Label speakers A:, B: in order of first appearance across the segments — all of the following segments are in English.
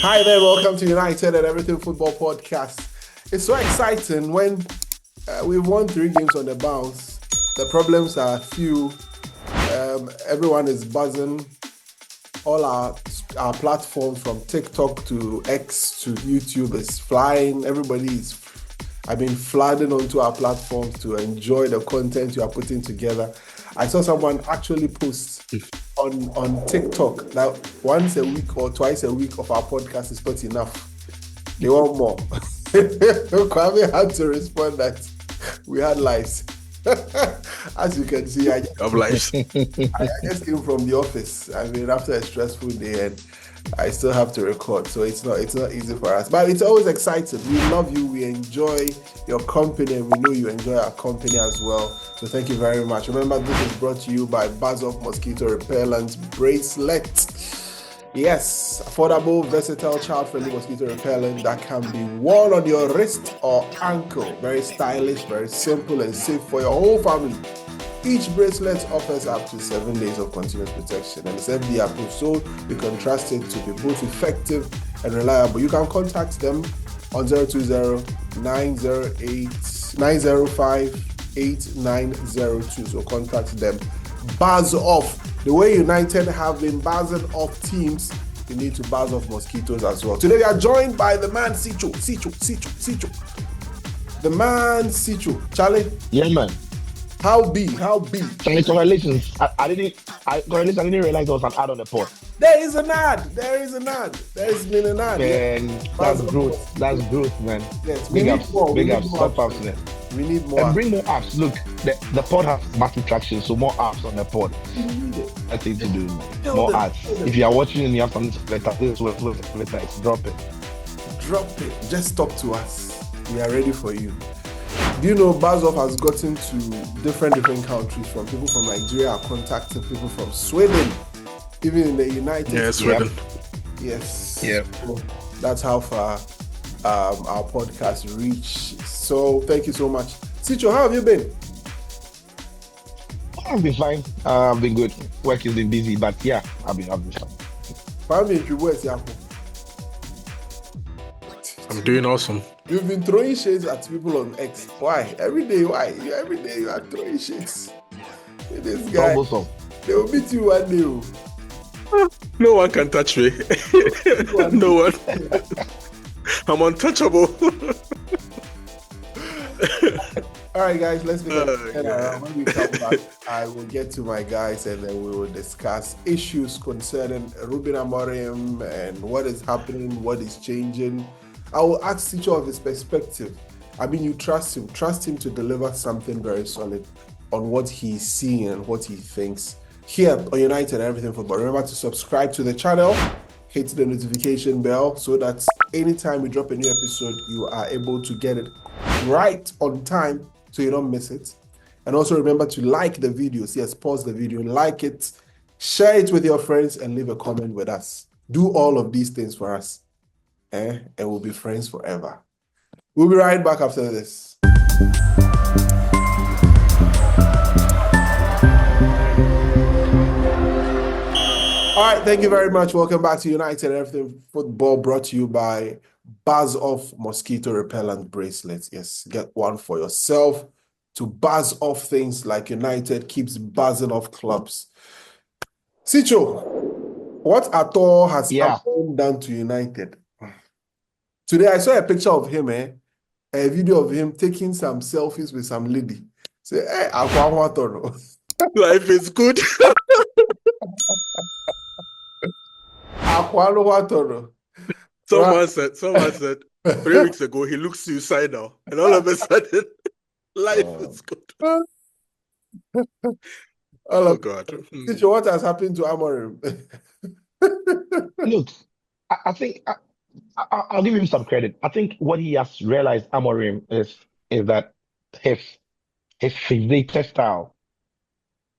A: Hi there, welcome to United and Everything Football Podcast. It's so exciting when we've won 3 games on the bounce. The problems are few. Everyone is buzzing. All our platforms from TikTok to X to YouTube is flying. Everybody is, flooding onto our platforms to enjoy the content you are putting together. I saw someone actually post on TikTok that once a week or twice a week of our podcast is not enough. They want more. Kwame had to respond that we had lives. As you can see, I just came from the office. After a stressful day, and I still have to record, so it's not easy for us. But it's always exciting. We love you. We enjoy your company, and we know you enjoy our company as well. So thank you very much. Remember, this is brought to you by Buzz Off Mosquito Repellent Bracelet. Yes, affordable, versatile, child-friendly mosquito repellent that can be worn on your wrist or ankle. Very stylish, very simple, and safe for your whole family. Each bracelet offers up to 7 days of continuous protection, and it's FDA approved, so you can trust it to be both effective and reliable. You can contact them on 020-905-8902. So contact them. Buzz off. The way United have been buzzing off teams, you need to buzz off mosquitoes as well. Today we are joined by the man Sicho. The man Sicho. Charlie?
B: Yeah, man.
A: How be?
B: Congratulations. I didn't realize there was an ad on the pod.
A: There is an ad. There has been an ad.
B: Man, that's growth. That's growth, man.
A: Yes,
B: big ups. Stop ups, man.
A: We need more.
B: And bring more apps. Look, the pod has massive traction, so more apps on the pod. I think to do more ads. If you are watching and you have something to later, drop it.
A: Just talk to us. We are ready for you. Do you know Bazoff has gotten to different countries? From people from Nigeria are contacting people from Sweden, even in the United States.
C: Yeah, Sweden.
A: Yes.
B: Yeah.
A: So that's how far our podcast reached. So thank you so much. Sicho, how have you been?
B: I've been fine. I've been good. Work has been busy, but yeah, I've been fine.
C: I'm doing awesome.
A: You've been throwing shades at people on X. Why? Every day you are throwing shades. This guy, they will beat you one day.
C: No one can touch me. No one. I'm untouchable.
A: All right, guys, let's begin. When we come back, I will get to my guys and then we will discuss issues concerning Rúben Amorim and what is happening, what is changing. I will ask each of his perspective. You trust him to deliver something very solid on what he's seeing and what he thinks. Here on United and Everything Football, remember to subscribe to the channel, hit the notification bell so that anytime we drop a new episode, you are able to get it right on time so you don't miss it. And also remember to like the videos. Yes, pause the video, like it, share it with your friends, and leave a comment with us. Do all of these things for us. And we'll be friends forever. We'll be right back after this. All right, thank you very much. Welcome back to United and Everything Football, brought to you by Buzz Off Mosquito Repellent Bracelets. Yes, get one for yourself to buzz off things like United keeps buzzing off clubs. Sicho, what at all has Amorim done to United? Today, I saw a picture of him, a video of him taking some selfies with some lady. Say, hey,
C: life is good. Someone said 3 weeks ago he looks suicidal, and all of a sudden, life is good. Oh God!
A: Sicho, what has happened to Amorim?
B: Look, I think I'll give him some credit. I think what he has realized, Amorim, is that his fixated style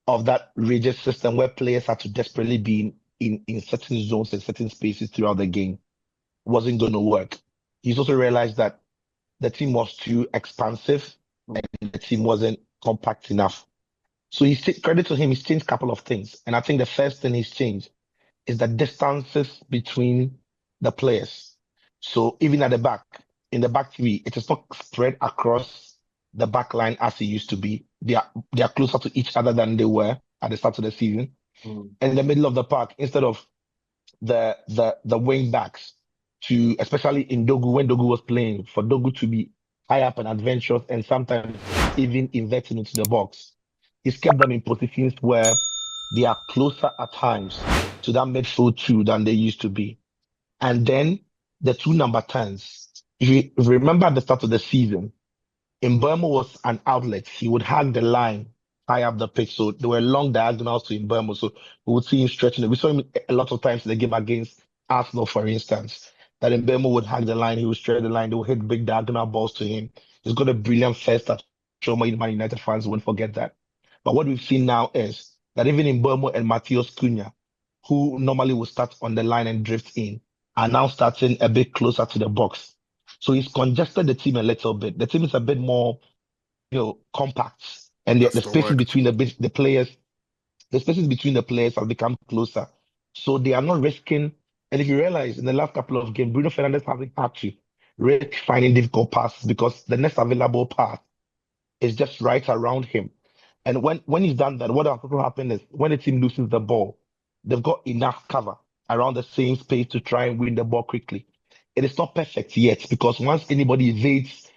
B: of that rigid system where players had to desperately be in certain zones and certain spaces throughout the game wasn't going to work. He's also realized that the team was too expansive and the team wasn't compact enough. So credit to him, he's changed a couple of things. And I think the first thing he's changed is the distances between the players. So even at the back, in the back three, it is not spread across the back line as it used to be. They are closer to each other than they were at the start of the season. And in the middle of the park, instead of the wing backs to, especially in Dogu, when Dogu was playing, for Dogu to be high up and adventurous and sometimes even inverting into the box. He's kept them in positions where they are closer at times to that midfield two than they used to be. And then the two number 10s. If you remember at the start of the season, Mbeumo was an outlet. He would hug the line high up the pitch. So there were long diagonals to Mbeumo. So we would see him stretching it. We saw him a lot of times in the game against Arsenal, for instance, that Mbeumo would hug the line. He would stretch the line. They would hit big diagonal balls to him. He's got a brilliant first touch. Sure, Man United fans won't forget that. But what we've seen now is that even Mbeumo and Matheus Cunha, who normally would start on the line and drift in, are now starting a bit closer to the box. So he's congested the team a little bit. The team is a bit more, compact, and
C: That's
B: the
C: the
B: spaces
C: word.
B: between the players, the spaces between the players have become closer. So they are not risking. And if you realize in the last couple of games, Bruno Fernandes hasn't had to risk finding difficult passes because the next available pass is just right around him. And when he's done that, what also happens is when the team loses the ball, they've got enough cover around the same space to try and win the ball quickly. It is not perfect yet because once anybody evades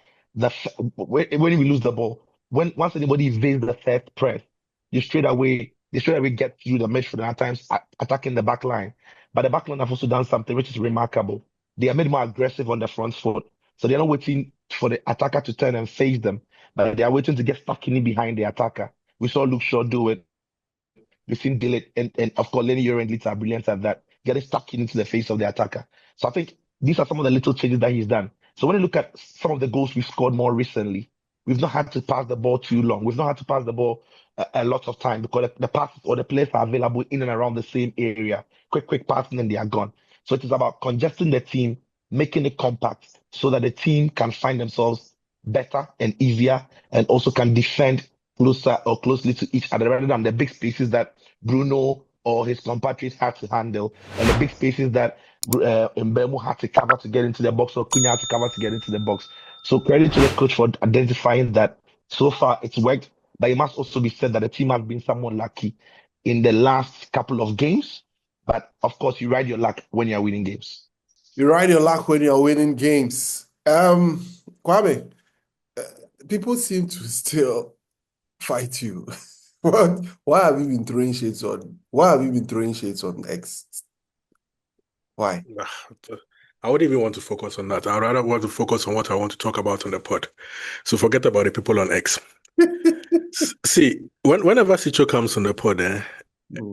B: when we lose the ball, once anybody evades the first press, they straight away get through the midfield and at times attacking the back line. But the back line have also done something which is remarkable. They are made more aggressive on the front foot. So they're not waiting for the attacker to turn and face them, but they are waiting to get stuck in behind the attacker. We saw Luke Shaw do it. We've seen Dillet and of course Lenny Yoro and Leeds are brilliant at that, getting stuck into the face of the attacker. So I think these are some of the little changes that he's done. So when you look at some of the goals we've scored more recently, we've not had to pass the ball too long. We've not had to pass the ball a lot of time because the passes or the players are available in and around the same area. Quick passing and they are gone. So it is about congesting the team, making it compact so that the team can find themselves better and easier and also can defend closer or closely to each other rather than the big spaces that Bruno or his compatriots had to handle and the big spaces that Mbeumo had to cover to get into the box or Cunha had to cover to get into the box. So credit to the coach for identifying that. So far it's worked, but it must also be said that the team has been somewhat lucky in the last couple of games. But of course, you ride your luck when you're winning games.
A: You ride your luck when you're winning games. Kwame, people seem to still fight you. Why have you been throwing shades on? Why have you been throwing shades on X? Why?
C: I wouldn't even want to focus on that. I'd rather want to focus on what I want to talk about on the pod. So forget about the people on X. See, whenever Sicho comes on the pod,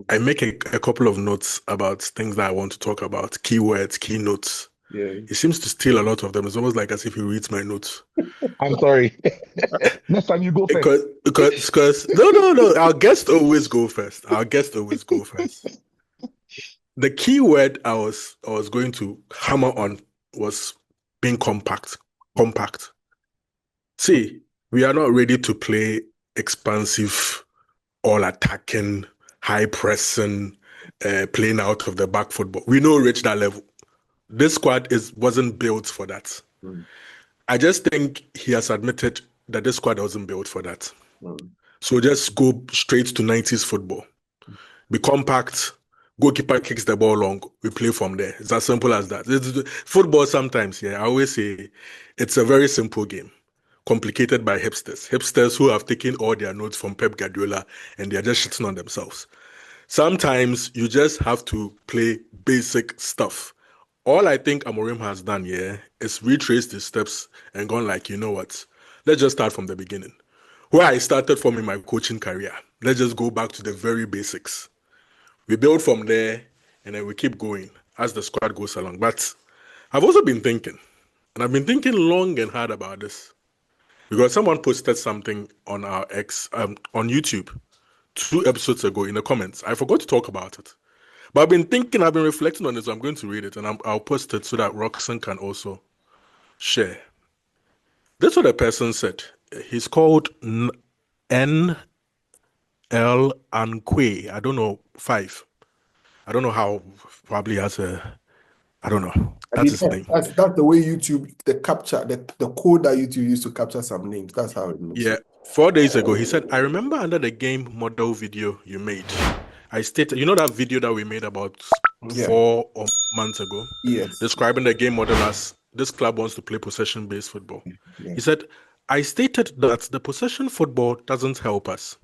C: I make a couple of notes about things that I want to talk about, keywords, key notes.
A: Yeah.
C: He seems to steal a lot of them. It's almost like as if he reads my notes.
B: I'm sorry. Next time you go first.
C: Because no. Our guests always go first. The key word I was going to hammer on was being compact. Compact. See, we are not ready to play expansive, all attacking, high pressing, playing out of the back football. We know reach that level. This squad wasn't built for that. I just think he has admitted that this squad wasn't built for that. So just go straight to 90s football. Be compact. Goalkeeper kicks the ball long. We play from there. It's as simple as that. Football sometimes, I always say it's a very simple game. Complicated by hipsters. Hipsters who have taken all their notes from Pep Guardiola and they're just shitting on themselves. Sometimes you just have to play basic stuff. All I think Amorim has done is retraced his steps and gone like, you know what? Let's just start from the beginning. Where I started from in my coaching career. Let's just go back to the very basics. We build from there and then we keep going as the squad goes along. But I've also been thinking, and I've been thinking long and hard about this. Because someone posted something on our X, on YouTube 2 episodes ago in the comments. I forgot to talk about it. But I've been reflecting on it, so I'm going to read it and I'll post it so that Roxanne can also share. That's what the person said. He's called N. L. Anque. I don't know, 5. I don't know how, probably has a I don't know.
A: I
C: That's
A: mean,
C: his thing.
A: that's the way YouTube, the code that YouTube used to capture some names. That's how it looks.
C: Yeah. 4 days ago, he said, I remember under the game model video you made, I stated, you know that video that we made about
A: Yeah.
C: 4 months ago,
A: Yes.
C: describing the game model as this club wants to play possession-based football.
A: Yeah.
C: He said, I stated that the possession football doesn't help us.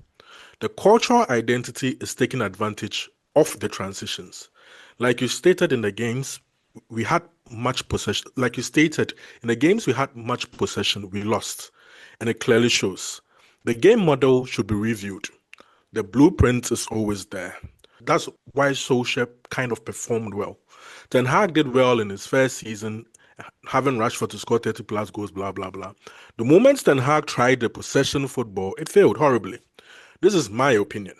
C: The cultural identity is taking advantage of the transitions. Like you stated in the games, we had much possession. Like you stated, in the games we had much possession, we lost. And it clearly shows. The game model should be reviewed. The blueprint is always there. That's why Solskjaer kind of performed well. Ten Hag did well in his first season, having Rashford to score 30 plus goals, blah, blah, blah. The moment Ten Hag tried the possession football, it failed horribly. This is my opinion.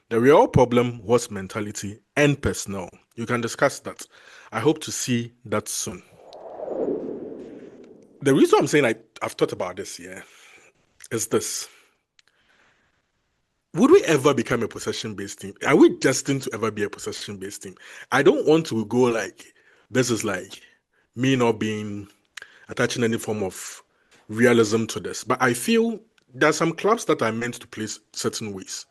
C: The real problem was mentality and personnel. You can discuss that. I hope to see that soon. The reason I'm saying I've thought about this, is this. Would we ever become a possession-based team? Are we destined to ever be a possession-based team? I don't want to go like, this is like me not being, attaching any form of realism to this. But I feel there are some clubs that are meant to play certain ways.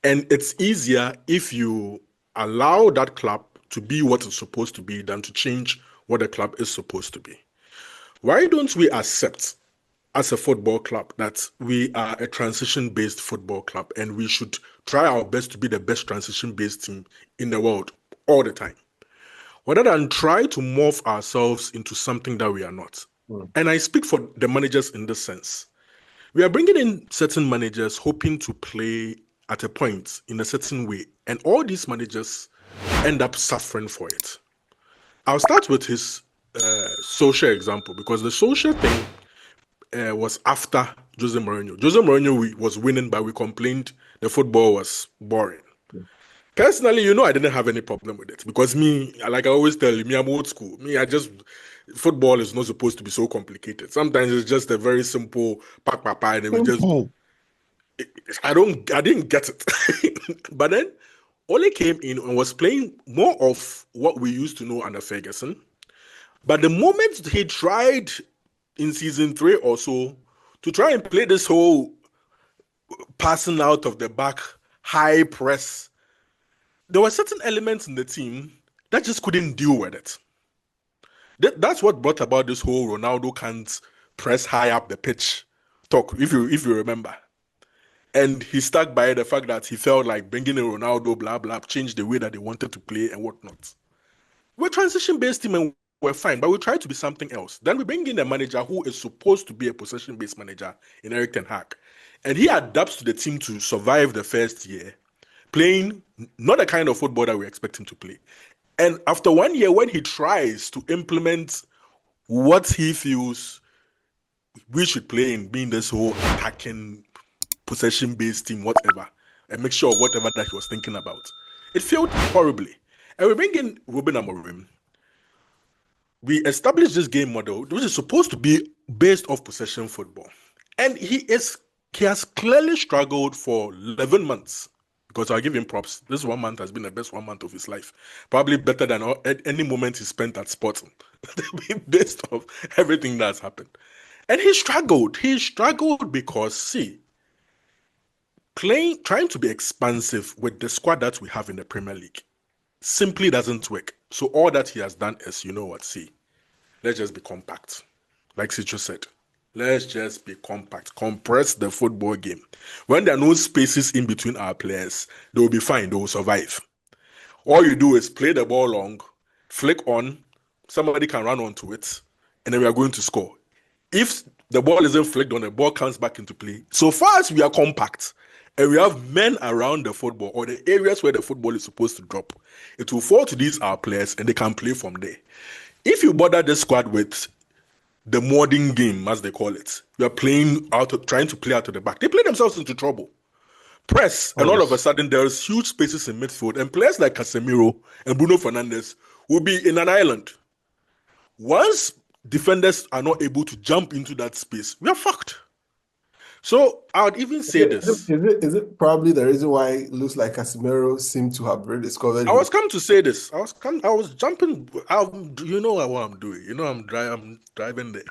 C: And it's easier if you allow that club to be what it's supposed to be than to change what the club is supposed to be. Why don't we accept as a football club that we are a transition-based football club and we should try our best to be the best transition-based team in the world all the time, rather than try to morph ourselves into something that we are not. And I speak for the managers in this sense. We are bringing in certain managers hoping to play at a point in a certain way, and all these managers end up suffering for it. I'll start with his social example, because the social thing was after Jose Mourinho. Jose Mourinho was winning, but we complained the football was boring. Personally, I didn't have any problem with it, because me, like I always tell you, I'm old school. Football is not supposed to be so complicated. Sometimes it's just a very simple and we just. I didn't get it. But then Ole came in and was playing more of what we used to know under Ferguson. But the moment he tried in season 3 or so to try and play this whole passing out of the back, high press, there were certain elements in the team that just couldn't deal with it. That's what brought about this whole Ronaldo can't press high up the pitch talk, if you remember. And he stuck by the fact that he felt like bringing in Ronaldo, blah, blah, changed the way that they wanted to play and whatnot. We're transition-based team and we're fine, but we try to be something else. Then we bring in a manager who is supposed to be a possession-based manager in Erik ten Hag. And he adapts to the team to survive the first year, playing not the kind of football that we expect him to play. And after 1 year, when he tries to implement what he feels we should play in, being this whole attacking, possession-based team, whatever, a mixture of whatever that he was thinking about, it failed horribly. And we bring in Rúben Amorim. We established this game model, which is supposed to be based off possession football. And he has clearly struggled for 11 months. Because I'll give him props. This 1 month has been the best 1 month of his life. Probably better than any moment he spent at Sporting. Based off everything that's happened. And he struggled. He struggled because, trying to be expansive with the squad that we have in the Premier League simply doesn't work. So all that he has done is, let's just be compact. Like Cicho said, let's just be compact. Compress the football game. When there are no spaces in between our players, they will be fine. They will survive. All you do is play the ball long, flick on, somebody can run onto it, and then we are going to score. If the ball isn't flicked on, the ball comes back into play. So far as we are compact, and we have men around the football or the areas where the football is supposed to drop, it will fall to these our players and they can play from there. If you bother this squad with the modern game, as they call it, you are trying to play out of the back, they play themselves into trouble. Press, and all of a sudden there's huge spaces in midfield, and players like Casemiro and Bruno Fernandes will be in an island. Once defenders are not able to jump into that space, we are fucked. So I would even say this.
A: Is it probably the reason why it looks like Casemiro seemed to have rediscovered
C: I
A: his...
C: was come to say this. I was jumping. You know what I'm doing. You know I'm driving there.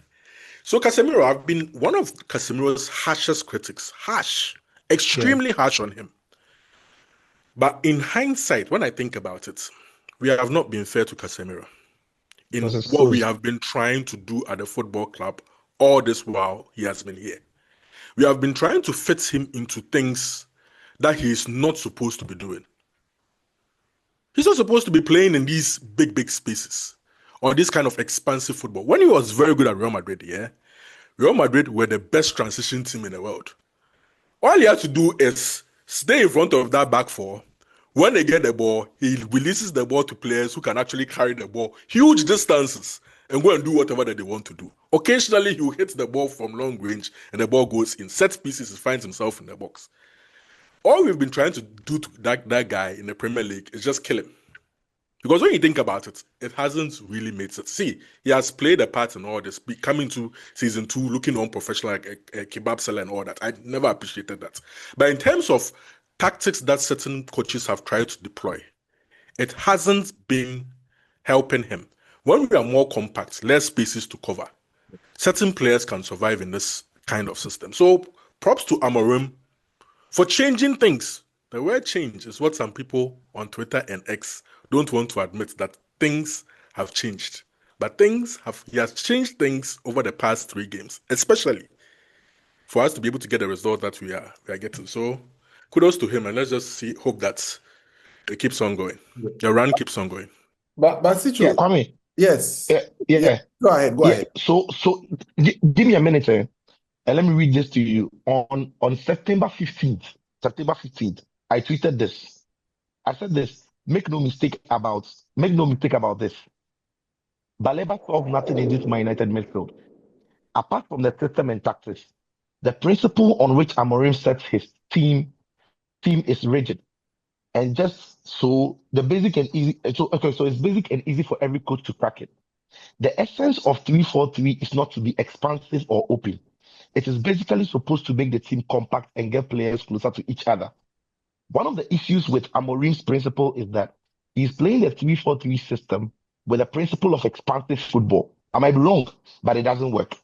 C: So Casemiro, I've been one of Casemiro's harshest critics. Harsh,
A: Yeah.
C: extremely harsh on him. But in hindsight, when I think about it, we have not been fair to Casemiro
B: Because
C: in
B: it's
C: what
B: so
C: we have been trying to do at the football club all this while he has been here. We have been trying to fit him into things that he is not supposed to be doing. He's not supposed to be playing in these big spaces or this kind of expansive football. When he was very good at Real Madrid, yeah, Real Madrid were the best transition team in the world. All he has to do is stay in front of that back four. When they get the ball, he releases the ball to players who can actually carry the ball huge distances and go and do whatever that they want to do. Occasionally, he'll hit the ball from long range and the ball goes in. Set pieces, he finds himself in the box. All we've been trying to do to that guy in the Premier League is just kill him. Because when you think about it, it hasn't really made sense. See, he has played a part in all this, coming to season 2, looking unprofessional like a kebab seller and all that. I never appreciated that. But in terms of tactics that certain coaches have tried to deploy, it hasn't been helping him. When we are more compact, less spaces to cover, certain players can survive in this kind of system. So props to Amorim for changing things. The word change is what some people on Twitter and X don't want to admit, that things have changed. But he has changed things over the past 3 games, especially for us to be able to get the result that we are getting. So kudos to him, and let's just hope that it keeps on going. The run keeps on going.
A: But
B: yeah,
A: Situ,
B: Kwame.
A: yes.
B: Yeah.
A: Yeah. Go ahead.
B: So give me a minute, and let me read this to you. On September 15th, I tweeted this. I said this. Make no mistake about this. Baleba solved nothing in this Man United midfield. Apart from the system and tactics, the principle on which Amorim sets his team is rigid. And just so the basic and easy. So it's basic and easy for every coach to crack it. The essence of 3-4-3 is not to be expansive or open. It is basically supposed to make the team compact and get players closer to each other. One of the issues with Amorim's principle is that he's playing the 3-4-3 system with a principle of expansive football. I might be wrong, but it doesn't work.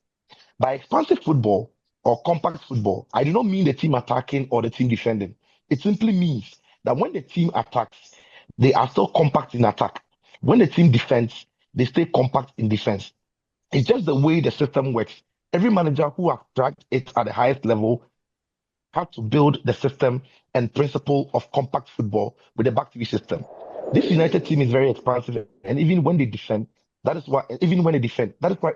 B: By expansive football or compact football, I do not mean the team attacking or the team defending. It simply means that when the team attacks, they are still compact in attack. When the team defends, they stay compact in defense. It's just the way the system works. Every manager who has tracked it at the highest level had to build the system and principle of compact football with the back three system. This United team is very expansive, and even when they defend, that is why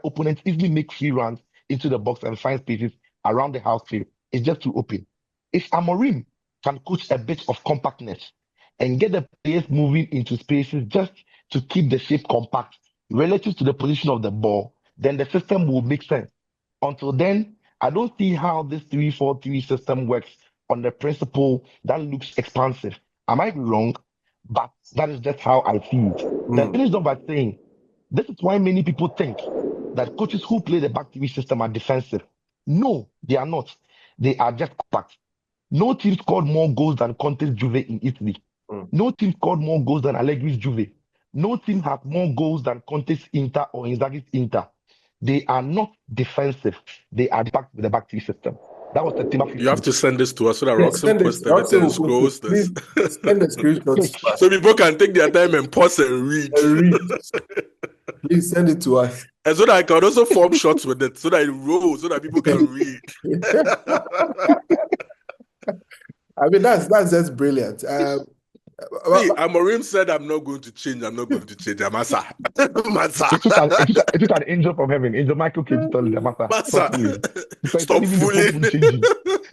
B: opponents easily make free runs into the box and find spaces around the house field. It's just too open. If Amorim can coach a bit of compactness and get the players moving into spaces just to keep the shape compact relative to the position of the ball, then the system will make sense. Until then, I don't see how this 3-4-3 system works on the principle that looks expansive. I might be wrong, but that is just how I see it. Then finish off by saying this is why many people think that coaches who play the back three system are defensive. No, they are not. They are just compact. No team scored more goals than Conte's Juve in Italy. No team scored more goals than Allegri's Juve. No team has more goals than Conte's Inter or Inzaghi's Inter. They are not defensive. They are back with the back three system. That was September 15th.
C: You have to send this to us so that
A: Yes,
C: Roxon posts it and scrolls this.
A: Send the screenshots to us.
C: So people can take their time and pause and read.
A: Please send it to us.
C: And so that I can also form shots with it, so that it rolls, so that people can read.
A: I mean, that's just brilliant.
C: See, Amorim said, I'm not going to change. I'm Massa.
B: It took an angel from heaven. Angel Michael came to tell the Massa.
C: Stop fooling.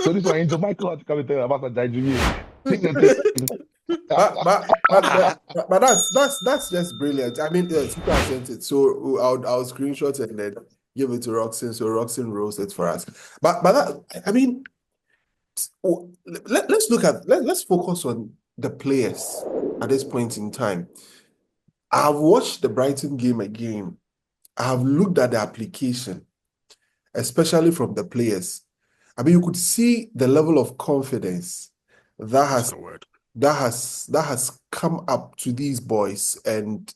B: So this one, Angel Michael had to come and tell the Massa,
A: but that's just brilliant. I mean, yes, you can send it. So I'll screenshot it and then give it to Roxon. So Roxon rolls it for us. But that, I mean, let's focus on the players at this point in time. I've watched the Brighton game again. I've looked at the application, especially from the players. I mean, you could see the level of confidence that
C: That's
A: has
C: the word.
A: that has come up to these boys and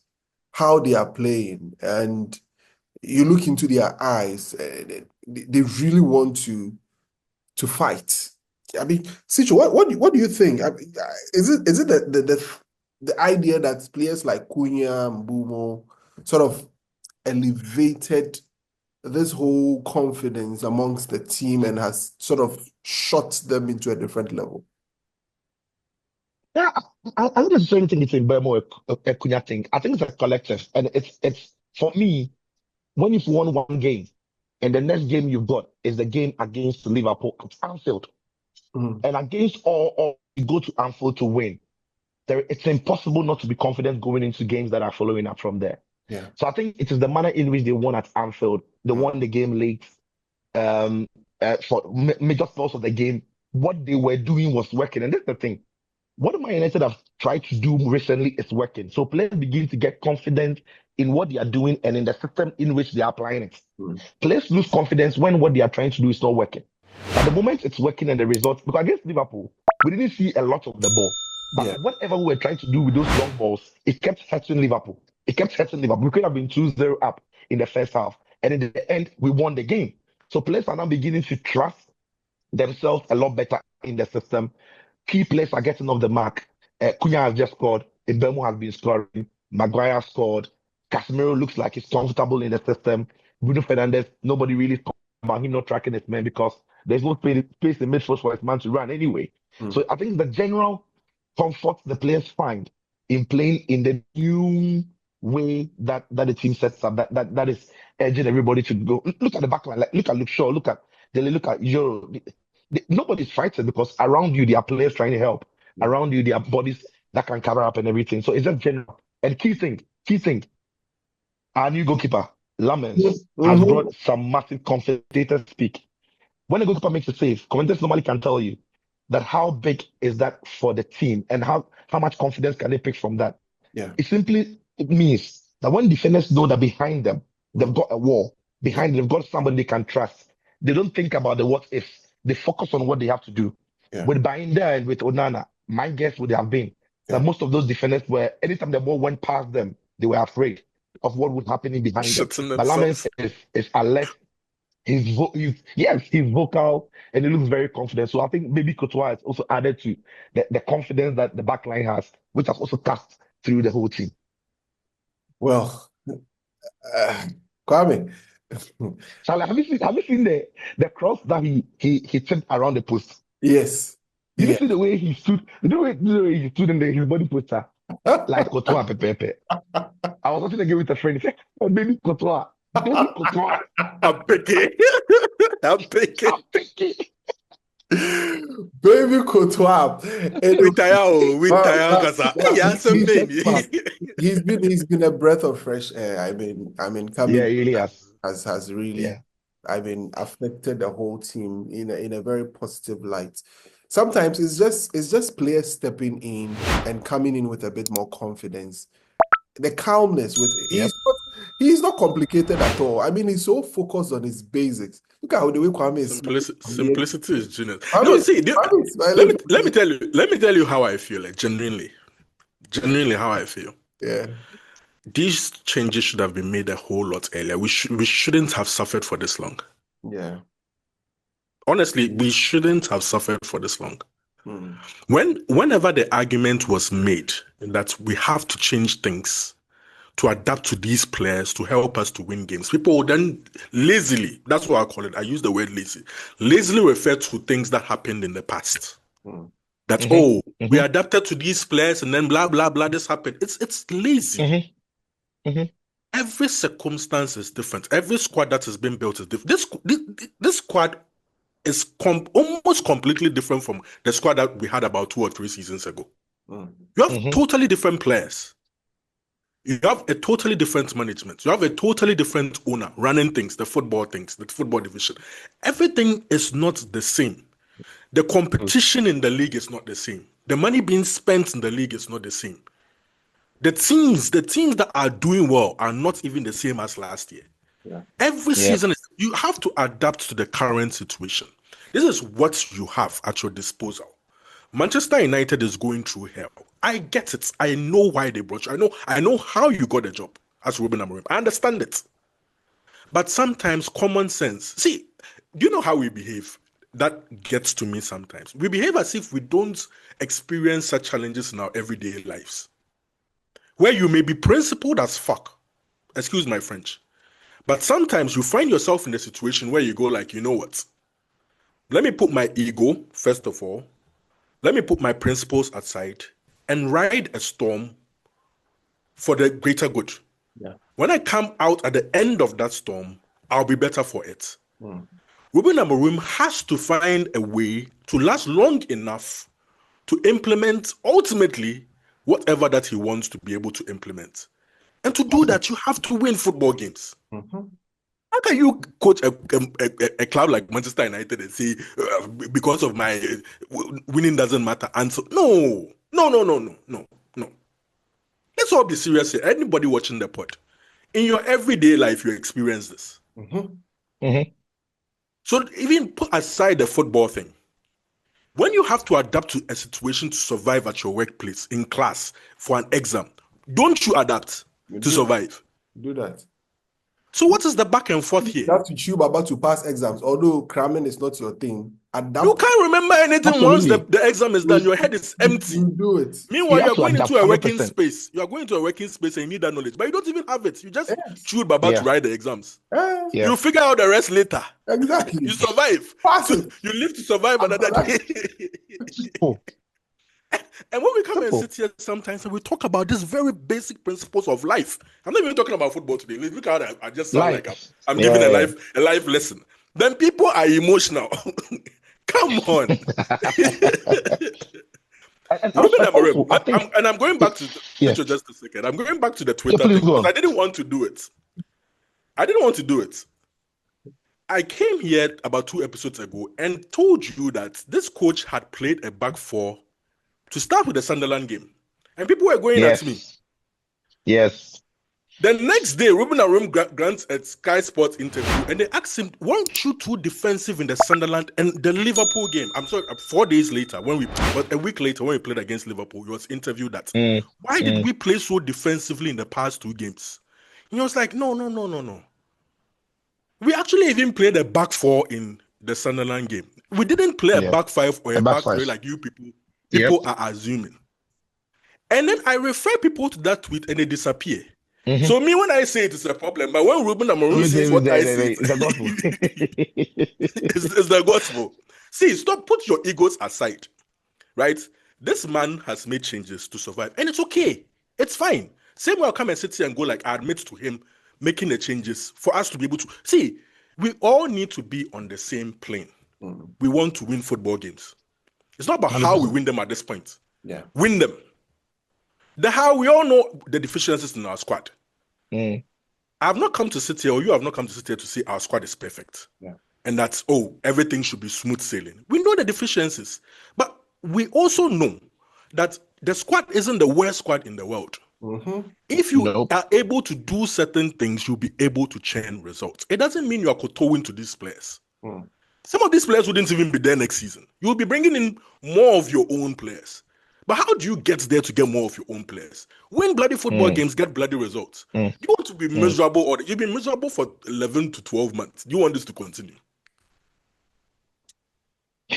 A: how they are playing. And you look into their eyes, they really want to fight. I mean, Sicho, what do you think? I mean, is it the idea that players like Cunha and Bumo sort of elevated this whole confidence amongst the team and has sort of shot them into a different level?
B: Yeah, I don't necessarily think it's a Burma or a Cunha thing. I think it's a collective, and it's for me when you've won one game, and the next game you've got is the game against Liverpool at Anfield,
A: Mm,
B: and against all you go to Anfield to win. It's impossible not to be confident going into games that are following up from there.
A: yeah.
B: So I think it is the manner in which they won at Anfield, they
A: Mm,
B: won the game late, for major parts of the game. What they were doing was working, and that's the thing. What Man United have tried to do recently is working. So players begin to get confident in what they are doing and in the system in which they are applying it.
A: mm,
B: Players lose confidence when what they are trying to do is not working. But the moment it's working and the results, because against Liverpool, we didn't see a lot of the ball. But
A: yeah.
B: whatever we were trying to do with those long balls, it kept hurting Liverpool. It kept hurting Liverpool. We could have been 2-0 up in the first half. And in the end, we won the game. So players are now beginning to trust themselves a lot better in the system. Key players are getting off the mark. Cunha has just scored. Mbemo has been scoring. Maguire scored. Casemiro looks like he's comfortable in the system. Bruno Fernandes, nobody really talks about him not tracking his man because there's no space in midfield for his man to run anyway.
A: Mm,
B: So I think the general comfort the players find in playing in the new way that the team sets up, that is edging everybody to go. Look at the backline. Like, look at Luke Shaw. Look at Dele. Look at Euro. Nobody's fighting because around you there are players trying to help.
A: mm.
B: Around you there are bodies that can cover up and everything. So it's just general. And key thing, our new goalkeeper, Lamens, has
A: Mhm.
B: brought some massive commentators speak. When a goalkeeper makes a save, commentators normally can tell you that how big is that for the team and how much confidence can they pick from that.
A: Yeah.
B: It means that when defenders know that behind them, they've
A: Mm,
B: got a wall, behind them, they've got somebody they can trust. They don't think about the what ifs. They focus on what they have to do.
A: yeah.
B: With Bainda and with Onana, my guess would have been that
A: Yeah.
B: most of those defenders were, anytime the ball went past them, they were afraid of what would happen in behind them.
C: Shitting
B: But Lamens
C: themselves.
B: is alert. He's vocal and he looks very confident. So I think maybe Courtois has also added to the confidence that the back line has, which has also cast through the whole team.
A: Well, Kwame.
B: Charlie, have you seen the cross that he tipped around the post?
A: Yes.
B: Did you
A: Yeah.
B: see the way he stood? The way he stood in his body posture like Courtois Pepe? I was watching the game with a friend. He said, "Oh, baby Courtois, baby Courtois,
C: I'm picking. I'm picking.
B: I'm thinking."
A: Baby Courtois. And
C: We tire,
A: but,
C: cause
A: but
C: yeah, some
A: but
C: baby.
A: he's been a breath of fresh air.
B: Yeah,
A: Coming
B: he really has.
A: has really,
B: Yeah.
A: affected the whole team in a very positive light. Sometimes it's just players stepping in and coming in with a bit more confidence. The calmness with
B: Yep.
A: he's not complicated at all. I mean, he's so focused on his basics. Look at how the way Kwame is smiling
C: Simplicity,
A: from here.
C: simplicity is genius.
A: Kwame
C: No,
A: is,
C: see,
A: Kwame is
C: let
A: smiling
C: me
A: from
C: let me
A: here.
C: tell you how I feel. Like genuinely how I feel.
A: Yeah,
C: These changes should have been made a whole lot earlier. We shouldn't have suffered for this long.
A: yeah.
C: Honestly, we shouldn't have suffered for this long.
A: Mm,
C: Whenever the argument was made that we have to change things to adapt to these players to help us to win games, people would then lazily, that's what I call it, I use the word lazily refer to things that happened in the past.
A: mm,
C: That, oh,
B: Mm-hmm.
C: we
B: Mm-hmm.
C: adapted to these players and then blah, blah, blah, this happened. It's lazy.
B: Mm-hmm. Mm-hmm.
C: Every circumstance is different. Every squad that has been built is different. This squad is almost completely different from the squad that we had about 2 or 3 seasons ago.
A: mm.
C: You have
B: Mm-hmm.
C: totally different players. You have a totally different management. You have a totally different owner running things, the football division. Everything is not the same. The competition in the league is not the same. The money being spent in the league is not the same. The teams that are doing well are not even the same as last year.
A: Yeah.
C: Every
B: Yep.
C: season, you have to adapt to the current situation. This is what you have at your disposal. Manchester United is going through hell. I get it. I know why they brought you. I know how you got a job as Ruben Amorim. I understand it. But sometimes common sense. See, do you know how we behave? That gets to me sometimes. We behave as if we don't experience such challenges in our everyday lives. Where you may be principled as fuck. Excuse my French. But sometimes you find yourself in a situation where you go like, you know what? Let me put my ego, first of all. Let me put my principles aside and ride a storm for the greater good.
A: Yeah.
C: When I come out at the end of that storm, I'll be better for it.
A: Mm.
C: Ruben Amorim has to find a way to last long enough to implement ultimately whatever that he wants to be able to implement. And to do that, you have to win football games.
A: Mm-hmm.
C: How can you coach a club like Manchester United and say, because of my winning doesn't matter? And so, no. Let's all be serious here. Anybody watching the pod, in your everyday life, you experience this.
A: Mm-hmm.
B: Mm-hmm.
C: So even put aside the football thing, when you have to adapt to a situation to survive at your workplace, in class, for an exam, don't you adapt to survive?
A: Do that.
C: So what is the back and forth here?
A: You have to chew about to pass exams, although cramming is not your thing. Adapt.
C: You can't remember anything
B: Absolutely.
C: once the exam is done. Your head is empty.
A: You do it.
C: Meanwhile,
B: You
C: you're
B: have to
C: going
B: adapt
C: into a working
B: 100%.
C: space. You are going to a working space and you need that knowledge, but you don't even have it. You just
A: Yes.
C: chewed Baba
B: Yeah.
C: to write the exams.
A: Yeah.
B: Yeah.
C: You figure out the rest later.
A: Exactly.
C: You survive.
A: Pass it.
C: You live to survive another day.
B: Oh,
C: And when we come and
B: Simple.
C: sit here sometimes and we talk about these very basic principles of life, I'm not even talking about football today. Look how I just sound like I'm giving a life lesson. Then people are emotional. Come on. Ruben Amorim, I'm going back to just a second. I'm going back to the Twitter thing because I didn't want to do it. I came here about 2 episodes ago and told you that this coach had played a back four to start with the Sunderland game. And people were going at me.
B: Yes.
C: The next day, Ruben Amorim grants a Sky Sports interview and they asked him, weren't you too defensive in the Sunderland and the Liverpool game? I'm sorry, 4 days later, but a week later when we played against Liverpool, he was interviewed that, why did we play so defensively in the past 2 games? And he was like, no. We actually even played a back four in the Sunderland game. We didn't play a back five or a back three like you people are assuming. And then I refer people to that tweet and they disappear. Mm-hmm. So me, when I say it is a problem, but when Ruben Amorim says what I say, it's the gospel. It's the gospel. See, put your egos aside, right? This man has made changes to survive, and it's okay. It's fine. Same way I'll come and sit here and go like, I admit to him making the changes for us to be able to see. We all need to be on the same plane. Mm-hmm. We want to win football games. It's not about 100%. How we win them at this point.
A: Yeah,
C: win them. The how we all know the deficiencies in our squad. I have not come to sit here, or you have not come to sit here to say our squad is perfect.
A: Yeah.
C: And that's, everything should be smooth sailing. We know the deficiencies. But we also know that the squad isn't the worst squad in the world. Mm-hmm. If you are able to do certain things, you'll be able to churn results. It doesn't mean you are kowtowing to these players. Some of these players wouldn't even be there next season. You'll be bringing in more of your own players. But how do you get there to get more of your own players? Win bloody football games, get bloody results. You want to be miserable, or you've been miserable for 11 to 12 months. You want this to continue?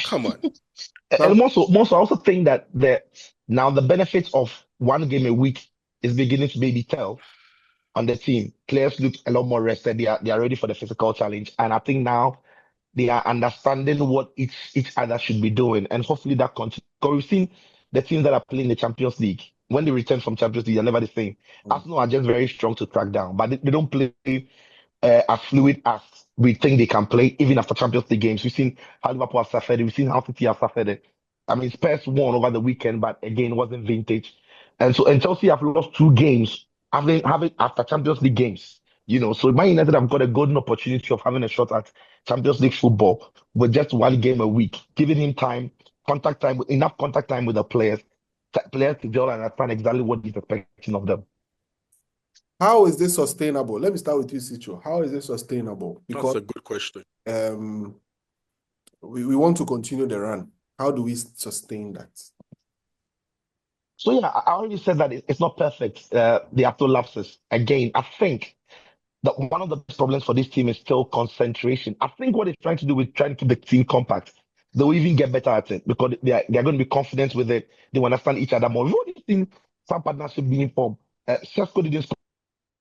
C: Come on.
B: And also, I also think that now the benefits of 1 game a week is beginning to maybe tell on the team. Players look a lot more rested. They are ready for the physical challenge. And I think now they are understanding what each other should be doing. And hopefully that continues. Because we've seen the teams that are playing the Champions League, when they return from Champions League, they're never the same. Arsenal are just very strong to track down, but they don't play as fluid as we think they can play, even after Champions League games. We've seen how Liverpool have suffered. We've seen how City have suffered. I mean, Spurs won over the weekend, but again, it wasn't vintage. And Chelsea have lost 2 games after Champions League games. So Man United have got a golden opportunity of having a shot at Champions League football with just 1 game a week, giving him enough contact time with the players to gel and understand exactly what he's expecting of them.
A: How is this sustainable? Let me start with you, Sicho. How is this sustainable?
C: Because that's a good question.
A: we want to continue the run. How do we sustain that?
B: So yeah, I already said that it's not perfect. There are still lapses. Again, I think that one of the problems for this team is still concentration. I think what they're trying to do is trying to keep the team compact. They'll even get better at it because they're going to be confident with it. They will understand each other more. We've already seen some partnership being formed. Sesko didn't score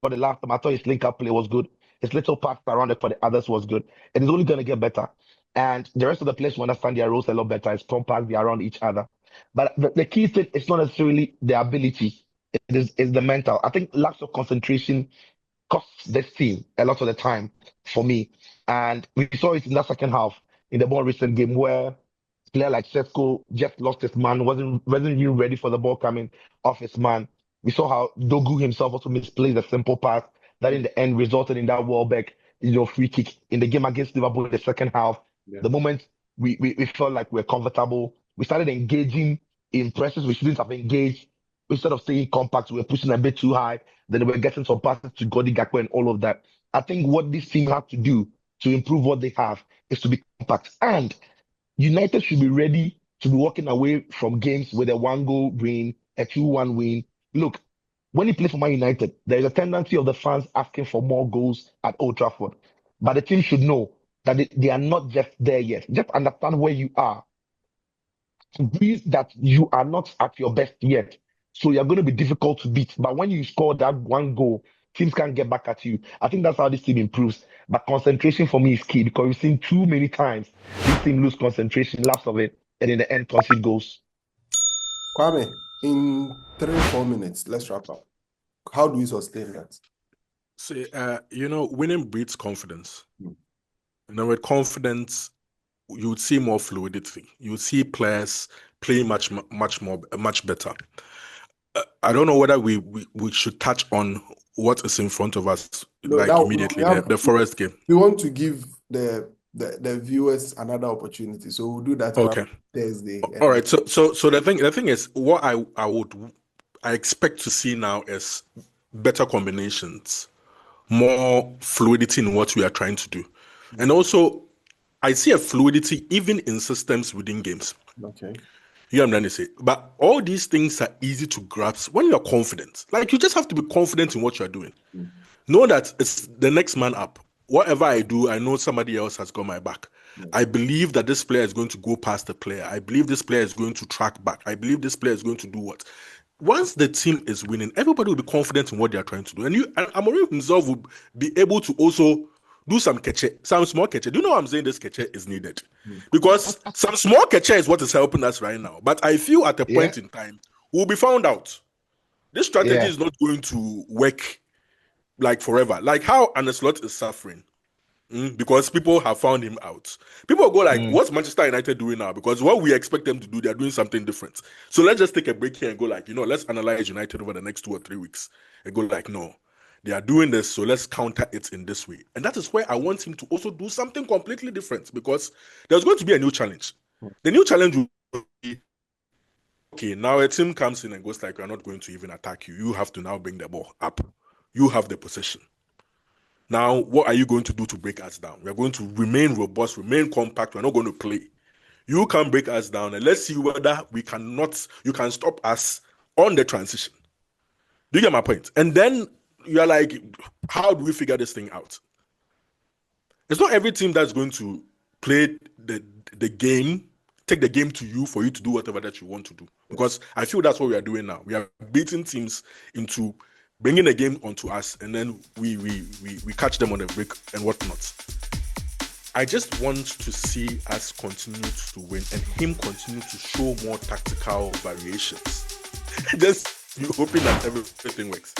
B: for the last time. I thought his link-up play was good. His little pass around it for the others was good. It is only going to get better. And the rest of the players will understand their roles a lot better. It's compact, they're around each other. But the key thing is not necessarily the ability. It's the mental. I think lack of concentration costs this team a lot of the time for me. And we saw it in that second half in the more recent game where a player like Sesko just lost his man, wasn't even ready for the ball coming off his man. We saw how Dogu himself also misplaced a simple pass that in the end resulted in that Welbeck, free kick in the game against Liverpool in the second half.
A: Yeah.
B: The moment we felt like we're comfortable, we started engaging in presses we shouldn't have engaged. Instead of staying compact, we were pushing a bit too high. Then we're getting some passes to Godi Gakpo and all of that. I think what this team has to do to improve what they have is to be compact. And United should be ready to be walking away from games with a 1-goal win, a 2-1 win. Look, when you play for Man United, there is a tendency of the fans asking for more goals at Old Trafford. But the team should know that they are not just there yet. Just understand where you are. Breathe that you are not at your best yet. So you're going to be difficult to beat. But when you score that 1 goal, teams can't get back at you. I think that's how this team improves. But concentration for me is key because we've seen too many times this team lose concentration, lapse of it, and in the end concede goals.
A: Kwame, in 3-4 minutes, let's wrap up. How do we sustain that?
C: See, winning breeds confidence. With confidence, you would see more fluidity. You would see players play much better. I don't know whether we should touch on what is in front of us immediately. The Forest game.
A: We want to give the viewers another opportunity, so we'll do that.
C: Okay.
A: Thursday.
C: All right. So the thing is, what I expect to see now is better combinations, more fluidity in what we are trying to do, and also I see a fluidity even in systems within games.
A: Okay.
C: You know what I'm trying to say? But all these things are easy to grasp when you're confident. Like, you just have to be confident in what you're doing. Know that it's the next man up. Whatever I do, I know somebody else has got my back. I believe that this player is going to go past the player. I believe this player is going to track back. I believe this player is going to do what? Once the team is winning, everybody will be confident in what they are trying to do. And Amorim himself will be able to also do some small catch. Do you know what I'm saying? This catch is needed because some small catch is what is helping us right now. But I feel at a point in time, we'll be found out. This strategy is not going to work like forever. Like how Ancelotti is suffering because people have found him out. People go like, what's Manchester United doing now? Because what we expect them to do, they're doing something different. So let's just take a break here and go like, let's analyze United over the next 2 or 3 weeks and go like, no. They are doing this, so let's counter it in this way. And that is where I want him to also do something completely different because there's going to be a new challenge. The new challenge will be, okay, now a team comes in and goes like, we're not going to even attack you. You have to now bring the ball up. You have the possession. Now, what are you going to do to break us down? We're going to remain robust, remain compact. We're not going to play. You can break us down and let's see whether you can stop us on the transition. Do you get my point? And then you're like, how do we figure this thing out? It's not every team that's going to play the game, take the game to you for you to do whatever that you want to do. Because I feel that's what we are doing now. We are beating teams into bringing the game onto us, and then we catch them on the break and whatnot. I just want to see us continue to win and him continue to show more tactical variations. Just hoping that everything works.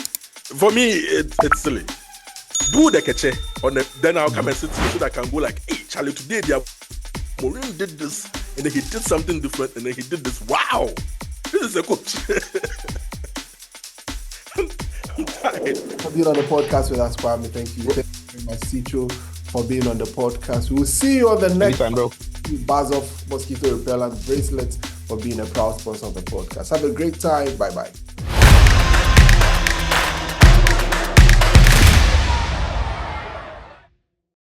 C: For me, it's silly. Do the catch then I'll come and sit so that I can go like, hey, Charlie, today Amorim did this, and then he did something different, and then he did this. Wow, this is a coach. I'm tired.
A: For being on the podcast with us, Kwame. Thank you. Thank you very much, Cicho, for being on the podcast. We'll see you on the next
B: time, bro.
A: Buzz off mosquito repellent bracelets for being a proud sponsor of the podcast. Have a great time. Bye-bye.